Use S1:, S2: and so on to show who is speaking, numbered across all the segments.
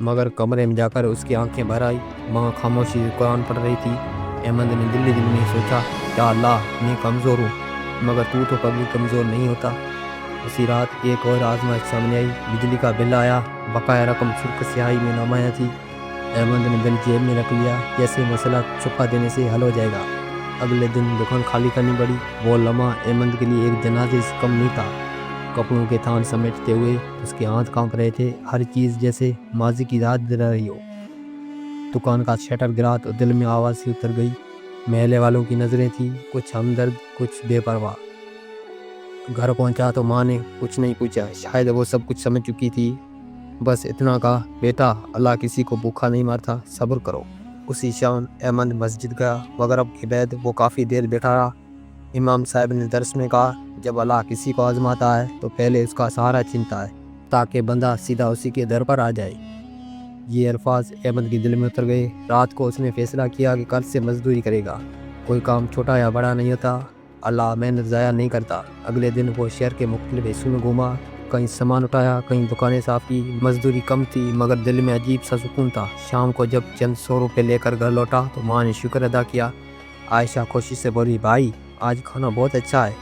S1: مگر کمرے میں جا کر اس کی آنکھیں بھر آئی۔ ماں خاموشی سے قرآن پڑھ رہی تھی۔ احمد نے دل میں سوچا، یا اللہ میں کمزور ہوں مگر تو کبھی کمزور نہیں ہوتا۔ اسی رات ایک اور آزمائش سامنے آئی۔ بجلی کا بل آیا، بقایا رقم سرخ سیاہی میں نمایاں تھی۔ احمد نے بل جیب میں رکھ لیا، جیسے مسئلہ چپا دینے سے حل ہو جائے گا۔ اگلے دن دکان خالی کرنی پڑی۔ وہ لمحہ احمد کے لیے ایک جنازے سے کم نہیں تھا۔ کپڑوں کے تھان سمیٹتے ہوئے اس کے ہاتھ کانپ رہے تھے، ہر چیز جیسے ماضی کی یاد دلا رہی ہو۔ دکان کا شٹر گرا تو دل میں آواز سی اتر گئی۔ محلے والوں کی نظریں تھیں، کچھ ہمدرد کچھ بے پرواہ۔ گھر پہنچا تو ماں نے کچھ نہیں پوچھا، شاید وہ سب کچھ سمجھ چکی تھی۔ بس اتنا کہا، بیٹا اللہ کسی کو بھوکا نہیں مارتا، صبر کرو۔ اسی شام احمد مسجد گیا۔ مغرب کے بعد وہ کافی دیر بیٹھا رہا۔ امام صاحب نے درس میں کہا، جب اللہ کسی کو آزماتا ہے تو پہلے اس کا سہارا چنتا ہے تاکہ بندہ سیدھا اسی کے در پر آ جائے۔ یہ الفاظ احمد کے دل میں اتر گئے۔ رات کو اس نے فیصلہ کیا کہ کل سے مزدوری کرے گا۔ کوئی کام چھوٹا یا بڑا نہیں ہوتا، اللہ محنت ضائع نہیں کرتا۔ اگلے دن وہ شہر کے مختلف حصوں میں گھوما، کہیں سامان اٹھایا، کہیں دکانیں صاف کی۔ مزدوری کم تھی مگر دل میں عجیب سا سکون تھا۔ شام کو جب چند 100 روپے لے کر گھر لوٹا تو ماں نے شکر ادا کیا۔ عائشہ خوشی سے بولی، بھائی آج کھانا بہت اچھا ہے۔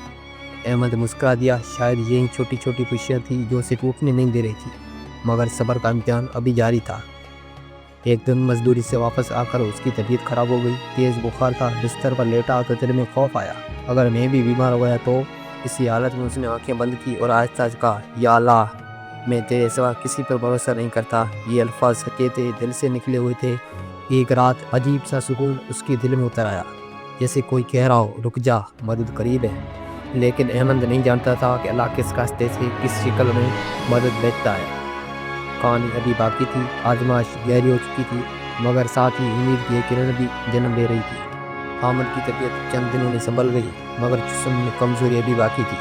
S1: احمد مسکرا دیا، شاید یہی چھوٹی چھوٹی خوشیاں تھیں جو اسے ٹوٹنے نہیں دے رہی تھی۔ مگر صبر کا امتحان ابھی جاری تھا۔ ایک دن مزدوری سے واپس آ کر اس کی طبیعت خراب ہو گئی، تیز بخار تھا۔ بستر پر لیٹا تو دل میں خوف آیا، اگر میں بھی بیمار ہو گیا تو۔ اسی حالت میں اس نے آنکھیں بند کی اور آہستہ سے کہا، یا اللہ میں تیرے سوا کسی پر بھروسہ نہیں کرتا۔ یہ الفاظ سچے تھے، دل سے نکلے ہوئے تھے۔ ایک رات عجیب سا سکون اس کے دل میں اتر آیا، جیسے کوئی کہہ رہا ہو، رک جا، مدد قریب ہے۔ لیکن احمد نہیں جانتا تھا کہ اللہ کس راستے سے کس شکل میں مدد بھیجتا ہے۔ کہانی ابھی باقی تھی، آزمائش گہری ہو چکی تھی مگر ساتھ ہی امید کی ایک کرن بھی جنم لے رہی تھی۔ حامد کی طبیعت چند دنوں میں سنبھل گئی مگر جسم میں کمزوری ابھی باقی تھی۔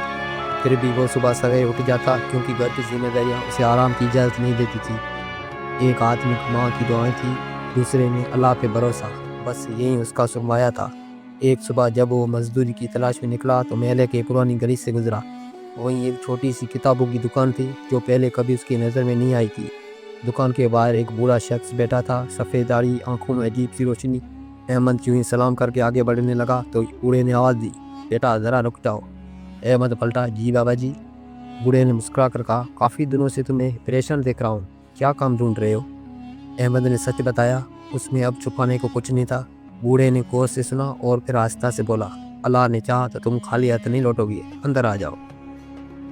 S1: پھر بھی وہ صبح سویرے اٹھ جاتا کیونکہ گھر کی ذمہ داریاں اسے آرام کی اجازت نہیں دیتی تھی۔ ایک ہاتھ میں ماں کی دعائیں تھیں، دوسرے میں اللہ پہ بھروسہ، بس یہی اس کا سرمایہ تھا۔ ایک صبح جب وہ مزدوری کی تلاش میں نکلا تو محلے کے پرانی گلی سے گزرا۔ وہیں ایک چھوٹی سی کتابوں کی دکان تھی جو پہلے کبھی اس کی نظر میں نہیں آئی تھی۔ دکان کے باہر ایک بوڑھا شخص بیٹھا تھا، سفید داڑھی، آنکھوں میں عجیب سی روشنی۔ احمد یوں ہی سلام کر کے آگے بڑھنے لگا تو بوڑھے نے آواز دی، بیٹا ذرا رک جاؤ۔ احمد پلٹا، جی بابا جی۔ بوڑھے نے مسکرا کر کہا، کافی دنوں سے تمہیں پریشان دیکھ رہا ہوں، کیا کام ڈھونڈ رہے ہو؟ احمد نے سچ بتایا، اس میں اب چھپانے کو کچھ نہیں تھا۔ بوڑھے نے غور سے سنا اور پھر آہستہ سے بولا، اللہ نے چاہا تو تم خالی ہاتھ نہیں لوٹو گے، اندر آ جاؤ۔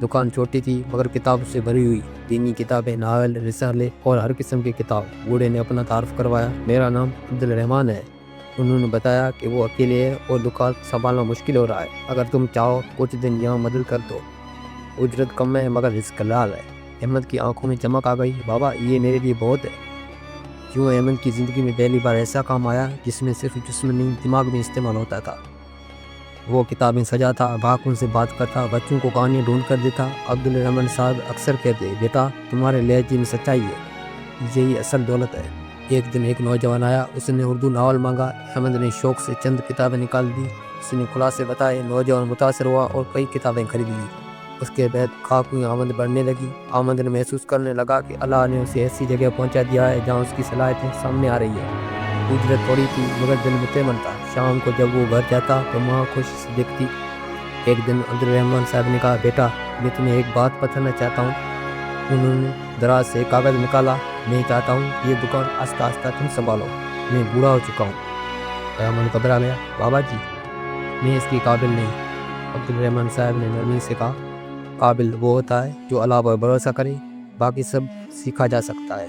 S1: دکان چھوٹی تھی مگر کتابوں سے بھری ہوئی، دینی کتابیں، ناول، رسالے اور ہر قسم کی کتاب۔ بوڑھے نے اپنا تعارف کروایا، میرا نام عبدالرحمن ہے۔ انہوں نے بتایا کہ وہ اکیلے ہیں اور دکان سنبھالنا مشکل ہو رہا ہے، اگر تم چاہو کچھ دن یہاں مدد کر دو، اجرت کم ہے مگر رزق حلال ہے۔ احمد کی آنکھوں میں چمک آ گئی، بابا یہ میرے لیے بہت ہے۔ کیوں احمد کی زندگی میں پہلی بار ایسا کام آیا جس میں صرف جسم نہیں دماغ میں استعمال ہوتا تھا۔ وہ کتابیں سجاتا، باقوں سے بات کرتا، بچوں کو کہانیاں ڈھونڈ کر دیتا۔ عبدالرحمن صاحب اکثر کہتے، بیٹا تمہارے لہجے میں سچائی ہے، یہی اصل دولت ہے۔ ایک دن ایک نوجوان آیا، اس نے اردو ناول مانگا۔ احمد نے شوق سے چند کتابیں نکال دی، اس نے خلاصے بتائے۔ نوجوان متاثر ہوا اور کئی کتابیں خرید لی۔ اس کے بعد خاکوں آمد بڑھنے لگی۔ آمد نے محسوس کرنے لگا کہ اللہ نے اسے ایسی جگہ پہنچا دیا ہے جہاں اس کی صلاحیتیں سامنے آ رہی ہیں۔ اجرت تھوڑی تھی مگر دل میں طے تھا۔ شام کو جب وہ گھر جاتا تو ماں خوشی سے دیکھتی۔ ایک دن عبدالرحمن صاحب نے کہا، بیٹا میں تمہیں ایک بات بتانا چاہتا ہوں۔ انہوں نے دراز سے کاغذ نکالا، میں چاہتا ہوں یہ دکان آہستہ آہستہ تم سنبھالو، میں بوڑھا ہو چکا ہوں۔ احمد گھبرا گیا، بابا جی میں اس کی قابل نہیں۔ عبدالرحمن صاحب نے نرمی سے کہا، قابل وہ ہوتا ہے جو اللہ پر بھروسہ کرے، باقی سب سیکھا جا سکتا ہے۔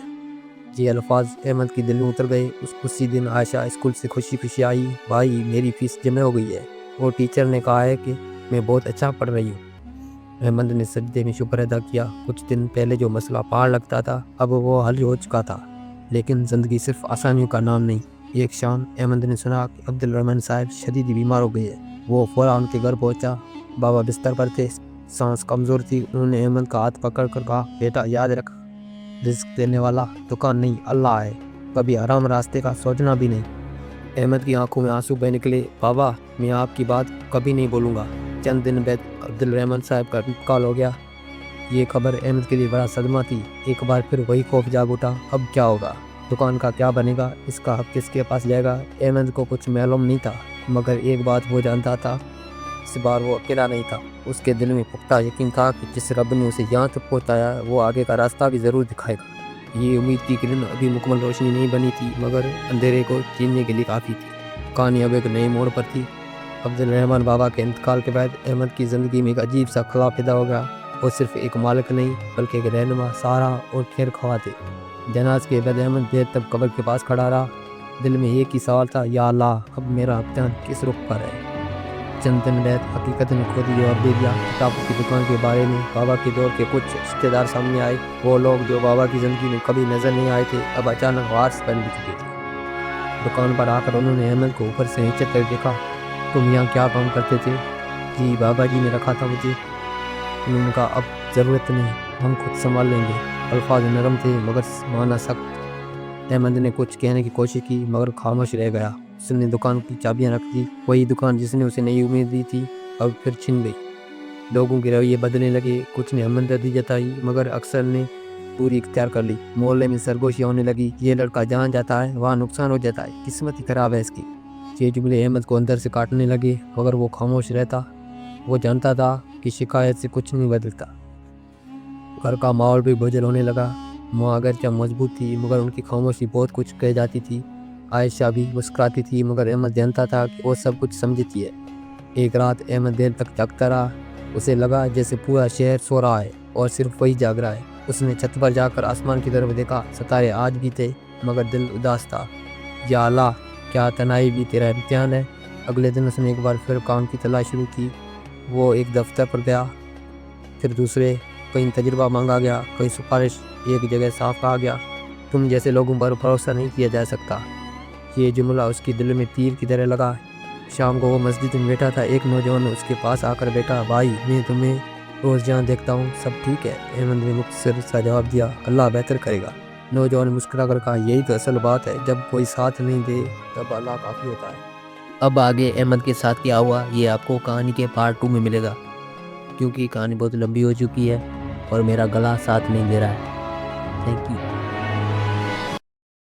S1: یہ الفاظ احمد کی دل میں اتر گئے۔ اسی دن عائشہ اسکول سے خوشی خوشی آئی، بھائی میری فیس جمع ہو گئی ہے اور ٹیچر نے کہا ہے کہ میں بہت اچھا پڑھ رہی ہوں۔ احمد نے سجدے میں شکر ادا کیا۔ کچھ دن پہلے جو مسئلہ پہاڑ لگتا تھا اب وہ حل ہو چکا تھا، لیکن زندگی صرف آسانیوں کا نام نہیں۔ ایک شام احمد نے سنا کہ عبدالرحمن صاحب شدید بیمار ہو گئے ہیں۔ وہ فوراً ان کے گھر پہنچا، بابا بستر پر تھے، سانس کمزور تھی۔ انہوں نے احمد کا ہاتھ پکڑ کر کہا، بیٹا یاد رکھ، رزق دینے والا دکان نہیں اللہ ہے، کبھی حرام راستے کا سوچنا بھی نہیں۔ احمد کی آنکھوں میں آنسو بہہ نکلے، بابا میں آپ کی بات کبھی نہیں بھولوں گا۔ چند دن بعد عبدالرحمن صاحب کا انتقال ہو گیا۔ یہ خبر احمد کے لیے بڑا صدمہ تھی۔ ایک بار پھر وہی خوف جاگ اٹھا، اب کیا ہوگا؟ دکان کا کیا بنے گا؟ اس کا حق کس کے پاس جائے گا؟ احمد کو کچھ معلوم نہیں تھا، مگر ایک بات وہ جانتا تھا، اس بار وہ اکیلا نہیں تھا۔ اس کے دل میں پختہ یقین تھا کہ جس رب نے اسے یہاں تک پہنچایا وہ آگے کا راستہ بھی ضرور دکھائے گا۔ یہ امید کی کرن ابھی مکمل روشنی نہیں بنی تھی، مگر اندھیرے کو چیننے کے لیے کافی تھی۔ کہانی اب ایک نئے موڑ پر تھی۔ عبدالرحمن بابا کے انتقال کے بعد احمد کی زندگی میں ایک عجیب سا خلا پیدا ہو گیا۔ وہ صرف ایک مالک نہیں بلکہ ایک رہنما، سہارا اور خیر خواہ تھے۔ جناز کے بعد احمد دیر تک قبر کے پاس کھڑا رہا۔ دل میں ایک ہی سوال تھا، یا اللہ، اب میرا امتحان کس رخ پر ہے؟ چند دن بعد حقیقت نے خود جواب دے دیا۔ کتابوں کی دکان کے بارے میں بابا کے دور کے کچھ رشتہ دار سامنے آئے۔ وہ لوگ جو بابا کی زندگی میں کبھی نظر نہیں آئے تھے، اب اچانک وارث بن چکے تھے۔ دکان پر آ کر انہوں نے احمد کو اوپر سے نیچے تک دیکھا۔ تم یہاں کیا کام کرتے تھے؟ جی بابا جی نے رکھا تھا مجھے۔ انہوں نے کہا اب ضرورت نہیں، ہم خود سنبھال لیں گے۔ الفاظ نرم تھے مگر معنی سخت۔ احمد نے کچھ کہنے کی کوشش کی مگر خاموش رہ گیا۔ اس نے دکان کی چابیاں رکھ دی۔ وہی دکان جس نے اسے نئی امید دی تھی اب پھر چھن گئی۔ لوگوں کے رویے بدلنے لگے، کچھ نے ہمدردی جتائی مگر اکثر نے دوری اختیار کر لی۔ محلے میں سرگوشیاں ہونے لگی، یہ لڑکا جہاں جاتا ہے وہاں نقصان ہو جاتا ہے، قسمت ہی خراب ہے اس کی۔ یہ جملے احمد کو اندر سے کاٹنے لگے مگر وہ خاموش رہتا۔ وہ جانتا تھا کہ شکایت سے کچھ نہیں بدلتا۔ گھر کا ماحول بھی بوجھل ہونے لگا۔ ماں اگرچہ مضبوط تھی مگر ان کی خاموشی بہت کچھ کہہ جاتی تھی۔ عائشہ بھی مسکراتی تھی مگر احمد جانتا تھا کہ وہ سب کچھ سمجھتی ہے۔ ایک رات احمد دیر تک جاگتا رہا۔ اسے لگا جیسے پورا شہر سو رہا ہے اور صرف وہی جاگ رہا ہے۔ اس نے چھت پر جا کر آسمان کی طرف دیکھا۔ ستارے آج بھی تھے مگر دل اداس تھا۔ یا اللہ، کیا تنہائی بھی تیرا امتحان ہے؟ اگلے دن اس نے ایک بار پھر کام کی تلاش شروع کی۔ وہ ایک دفتر پر گیا، پھر دوسرے، کہیں تجربہ مانگا گیا، کہیں سفارش، ایک جگہ صاف کہا گیا، تم جیسے لوگوں پر بھروسہ نہیں کیا جا سکتا۔ یہ جملہ اس کی دل میں تیر کی طرح لگا۔ شام کو وہ مسجد میں بیٹھا تھا، ایک نوجوان اس کے پاس آ کر بیٹھا، بھائی میں تمہیں روز جہاں دیکھتا ہوں سب ٹھیک ہے؟ احمد نے مختصر سا جواب دیا، اللہ بہتر کرے گا۔ نوجوان مسکرا کر کہا، یہی تو اصل بات ہے، جب کوئی ساتھ نہیں دے تب اللہ کافی ہوتا ہے۔ اب آگے احمد کے ساتھ کیا ہوا یہ آپ کو کہانی کے پارٹ 2 میں ملے گا، کیونکہ کہانی بہت لمبی ہو چکی ہے اور میرا گلا ساتھ نہیں دے رہا ہے۔ Thank you.